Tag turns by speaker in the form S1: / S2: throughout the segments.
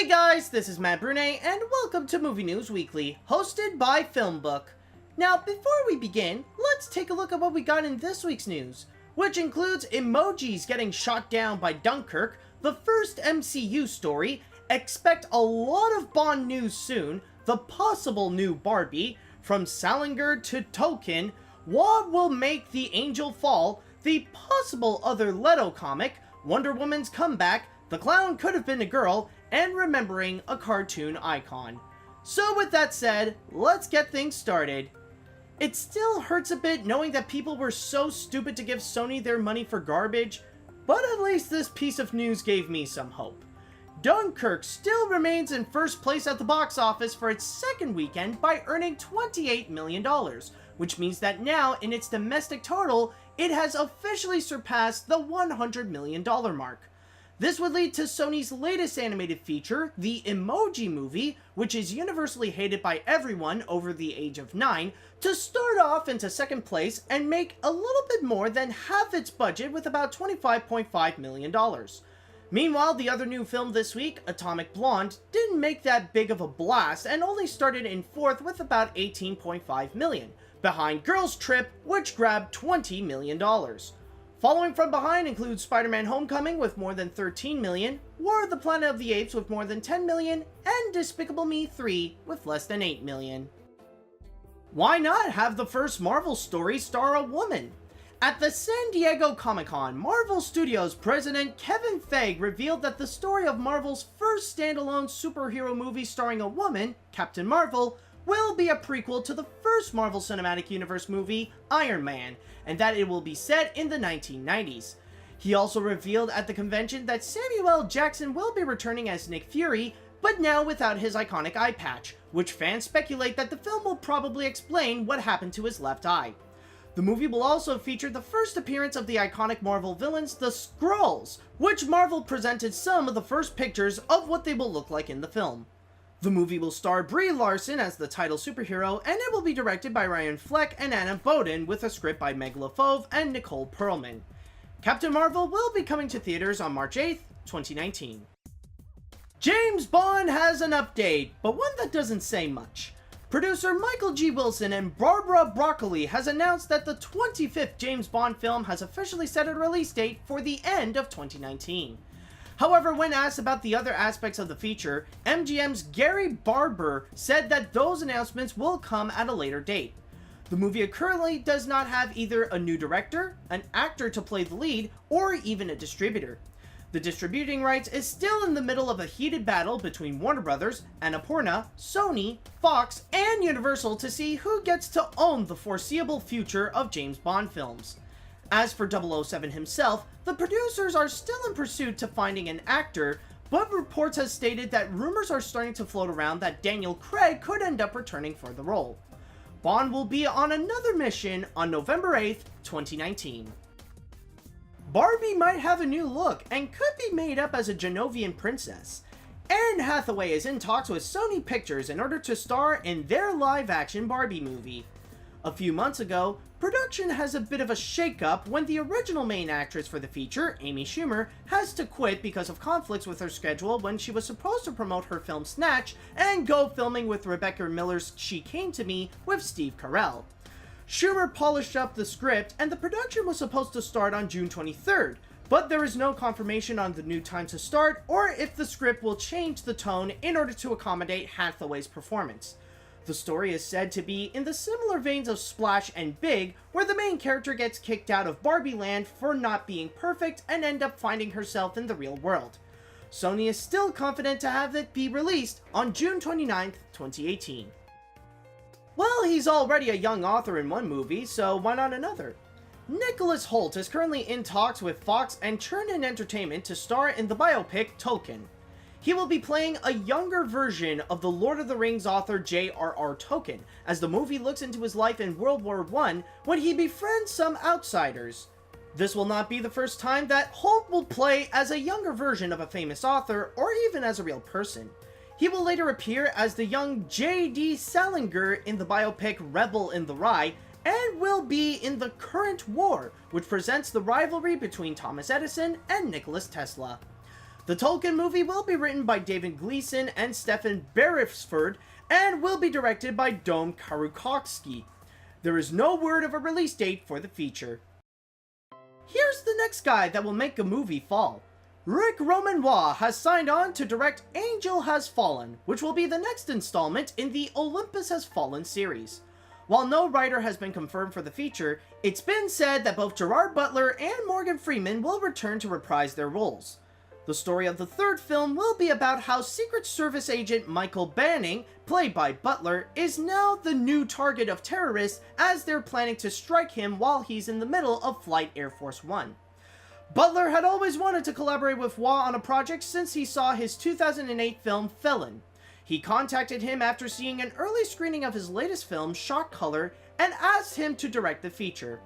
S1: Hey guys, this is Matt Brunet, and welcome to Movie News Weekly, hosted by FilmBook. Now, before we begin, let's take a look at what we got in this week's news, which includes emojis getting shot down by Dunkirk, the first MCU story, expect a lot of Bond news soon, the possible new Barbie, from Salinger to Token, what will make the angel fall, the possible other Leto comic, Wonder Woman's comeback, the clown could have been a girl, and remembering a cartoon icon. So with that said, let's get things started. It still hurts a bit knowing that people were so stupid to give Sony their money for garbage, but at least this piece of news gave me some hope. Dunkirk still remains in first place at the box office for its second weekend by earning $28 million, which means that now in its domestic total, it has officially surpassed the $100 million mark. This would lead to Sony's latest animated feature, the Emoji movie, which is universally hated by everyone over the age of 9, to start off into second place and make a little bit more than half its budget with about $25.5 million. Meanwhile, the other new film this week, Atomic Blonde, didn't make that big of a blast and only started in fourth with about $18.5 million, behind Girls Trip, which grabbed $20 million. Following from behind includes Spider-Man Homecoming with more than $13 million, War of the Planet of the Apes with more than $10 million, and Despicable Me 3 with less than $8 million. Why not have the first Marvel story star a woman? At the San Diego Comic-Con, Marvel Studios president Kevin Feige revealed that the story of Marvel's first standalone superhero movie starring a woman, Captain Marvel, will be a prequel to the first Marvel Cinematic Universe movie, Iron Man, and that it will be set in the 1990s. He also revealed at the convention that Samuel L. Jackson will be returning as Nick Fury, but now without his iconic eye patch, which fans speculate that the film will probably explain what happened to his left eye. The movie will also feature the first appearance of the iconic Marvel villains, the Skrulls, which Marvel presented some of the first pictures of what they will look like in the film. The movie will star Brie Larson as the title superhero, and it will be directed by Ryan Fleck and Anna Boden with a script by Meg LaFauve and Nicole Perlman. Captain Marvel will be coming to theaters on March 8th, 2019. James Bond has an update, but one that doesn't say much. Producer Michael G. Wilson and Barbara Broccoli has announced that the 25th James Bond film has officially set a release date for the end of 2019. However, when asked about the other aspects of the feature, MGM's Gary Barber said that those announcements will come at a later date. The movie currently does not have either a new director, an actor to play the lead, or even a distributor. The distributing rights is still in the middle of a heated battle between Warner Brothers, Annapurna, Sony, Fox, and Universal to see who gets to own the foreseeable future of James Bond films. As for 007 himself, the producers are still in pursuit to finding an actor, but reports have stated that rumors are starting to float around that Daniel Craig could end up returning for the role. Bond will be on another mission on November 8th, 2019. Barbie might have a new look and could be made up as a Genovian princess. Anne Hathaway is in talks with Sony Pictures in order to star in their live-action Barbie movie. A few months ago, production has a bit of a shakeup when the original main actress for the feature, Amy Schumer, has to quit because of conflicts with her schedule when she was supposed to promote her film Snatch and go filming with Rebecca Miller's She Came to Me with Steve Carell. Schumer polished up the script and the production was supposed to start on June 23rd, but there is no confirmation on the new time to start or if the script will change the tone in order to accommodate Hathaway's performance. The story is said to be in the similar veins of Splash and Big, where the main character gets kicked out of Barbie Land for not being perfect and end up finding herself in the real world. Sony is still confident to have it be released on June 29th, 2018. Well, he's already a young author in one movie, so why not another? Nicholas Hoult is currently in talks with Fox and Chernin Entertainment to star in the biopic Tolkien. He will be playing a younger version of the Lord of the Rings author J.R.R. Tolkien, as the movie looks into his life in World War I when he befriends some outsiders. This will not be the first time that Hoult will play as a younger version of a famous author, or even as a real person. He will later appear as the young J.D. Salinger in the biopic Rebel in the Rye, and will be in The Current War, which presents the rivalry between Thomas Edison and Nikola Tesla. The Tolkien movie will be written by David Gleason and Stefan Beresford and will be directed by Dom Karukowski. There is no word of a release date for the feature. Here's the next guy that will make a movie fall. Rick Romanois has signed on to direct Angel Has Fallen, which will be the next installment in the Olympus Has Fallen series. While no writer has been confirmed for the feature, it's been said that both Gerard Butler and Morgan Freeman will return to reprise their roles. The story of the third film will be about how Secret Service agent Michael Banning, played by Butler, is now the new target of terrorists as they're planning to strike him while he's in the middle of Flight Air Force One. Butler had always wanted to collaborate with Waugh on a project since he saw his 2008 film Felon. He contacted him after seeing an early screening of his latest film, Shot Caller, and asked him to direct the feature.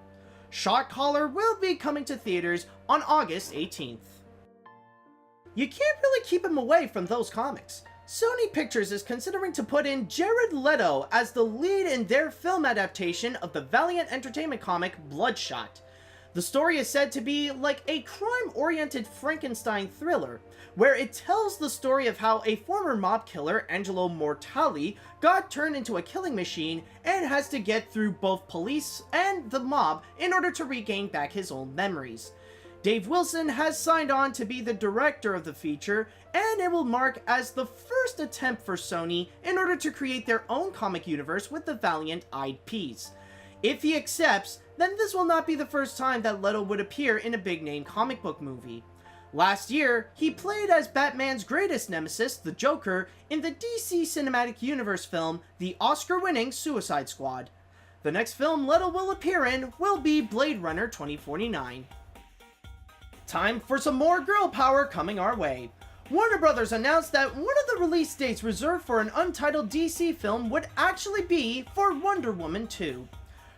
S1: Shot Caller will be coming to theaters on August 18th. You can't really keep him away from those comics. Sony Pictures is considering to put in Jared Leto as the lead in their film adaptation of the Valiant Entertainment comic Bloodshot. The story is said to be like a crime-oriented Frankenstein thriller, where it tells the story of how a former mob killer, Angelo Mortali, got turned into a killing machine and has to get through both police and the mob in order to regain back his old memories. Dave Wilson has signed on to be the director of the feature, and it will mark as the first attempt for Sony in order to create their own comic universe with the Valiant IPs. If he accepts, then this will not be the first time that Leto would appear in a big-name comic book movie. Last year, he played as Batman's greatest nemesis, the Joker, in the DC Cinematic Universe film, the Oscar-winning Suicide Squad. The next film Leto will appear in will be Blade Runner 2049. Time for some more girl power coming our way. Warner Brothers announced that one of the release dates reserved for an untitled DC film would actually be for Wonder Woman 2.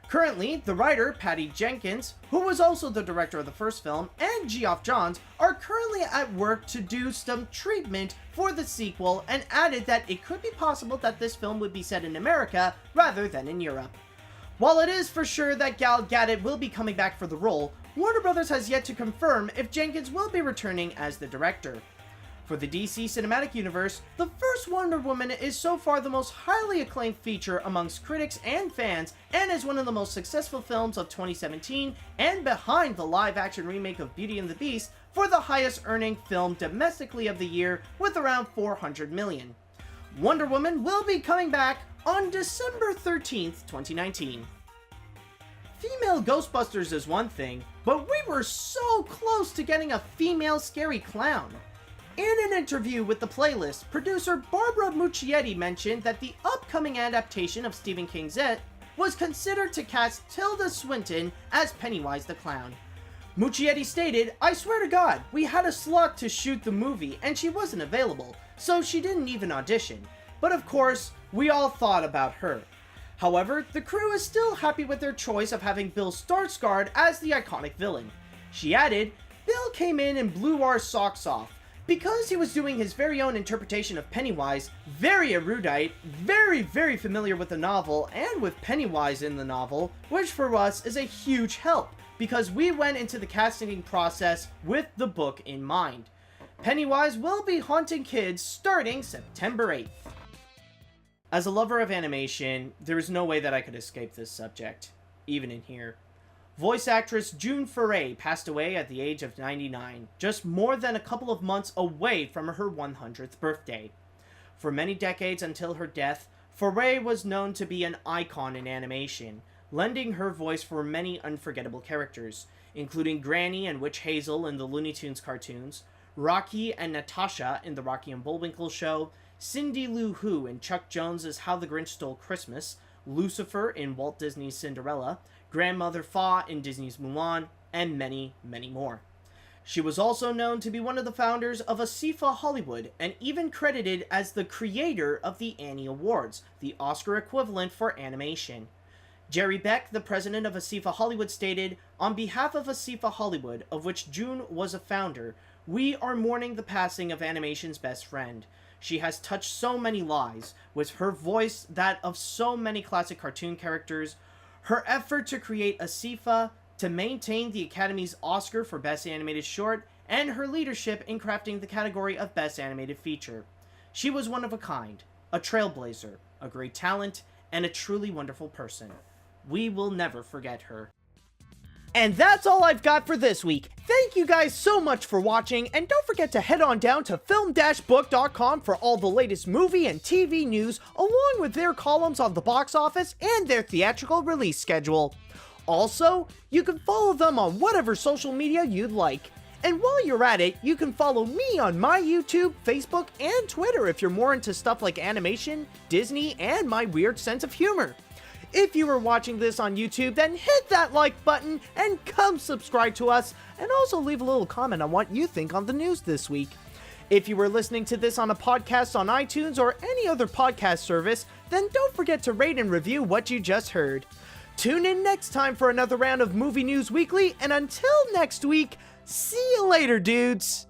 S1: Currently, the writer, Patty Jenkins, who was also the director of the first film, and Geoff Johns are currently at work to do some treatment for the sequel, and added that it could be possible that this film would be set in America rather than in Europe. While it is for sure that Gal Gadot will be coming back for the role, Warner Brothers has yet to confirm if Jenkins will be returning as the director. For the DC Cinematic Universe, the first Wonder Woman is so far the most highly acclaimed feature amongst critics and fans, and is one of the most successful films of 2017, and behind the live-action remake of Beauty and the Beast for the highest-earning film domestically of the year with around $400 million. Wonder Woman will be coming back on December 13th, 2019. Female Ghostbusters is one thing, but we were so close to getting a female scary clown. In an interview with The Playlist, producer Barbara Muccietti mentioned that the upcoming adaptation of Stephen King's It was considered to cast Tilda Swinton as Pennywise the Clown. Muccietti stated, "I swear to God, we had a slot to shoot the movie and she wasn't available, so she didn't even audition. But of course, we all thought about her." However, the crew is still happy with their choice of having Bill Skarsgård as the iconic villain. She added, "Bill came in and blew our socks off. Because he was doing his very own interpretation of Pennywise, very erudite, very familiar with the novel and with Pennywise in the novel, which for us is a huge help, because we went into the casting process with the book in mind. Pennywise will be haunting kids starting September 8th. As a lover of animation, there is no way that I could escape this subject, even in here. Voice actress June Foray passed away at the age of 99, just more than a couple of months away from her 100th birthday. For many decades until her death, Foray was known to be an icon in animation, lending her voice for many unforgettable characters, including Granny and Witch Hazel in the Looney Tunes cartoons, Rocky and Natasha in the Rocky and Bullwinkle Show, Cindy Lou Who in Chuck Jones's How the Grinch Stole Christmas, Lucifer in Walt Disney's Cinderella, Grandmother Fa in Disney's Mulan, and many more. She was also known to be one of the founders of Asifa Hollywood, and even credited as the creator of the Annie Awards, the Oscar equivalent for animation. Jerry Beck, the president of Asifa Hollywood, stated, "On behalf of Asifa Hollywood, of which June was a founder, we are mourning the passing of animation's best friend. She has touched so many lives, with her voice that of so many classic cartoon characters, her effort to create Asifa, to maintain the Academy's Oscar for Best Animated Short, and her leadership in crafting the category of Best Animated Feature. She was one of a kind, a trailblazer, a great talent, and a truly wonderful person. We will never forget her. And that's all I've got for this week. Thank you guys so much for watching, and don't forget to head on down to film-book.com for all the latest movie and TV news, along with their columns on the box office and their theatrical release schedule. Also, you can follow them on whatever social media you'd like. And while you're at it, you can follow me on my YouTube, Facebook, and Twitter if you're more into stuff like animation, Disney, and my weird sense of humor. If you were watching this on YouTube, then hit that like button and come subscribe to us, and also leave a little comment on what you think on the news this week. If you were listening to this on a podcast on iTunes or any other podcast service, then don't forget to rate and review what you just heard. Tune in next time for another round of Movie News Weekly, and until next week, see you later, dudes!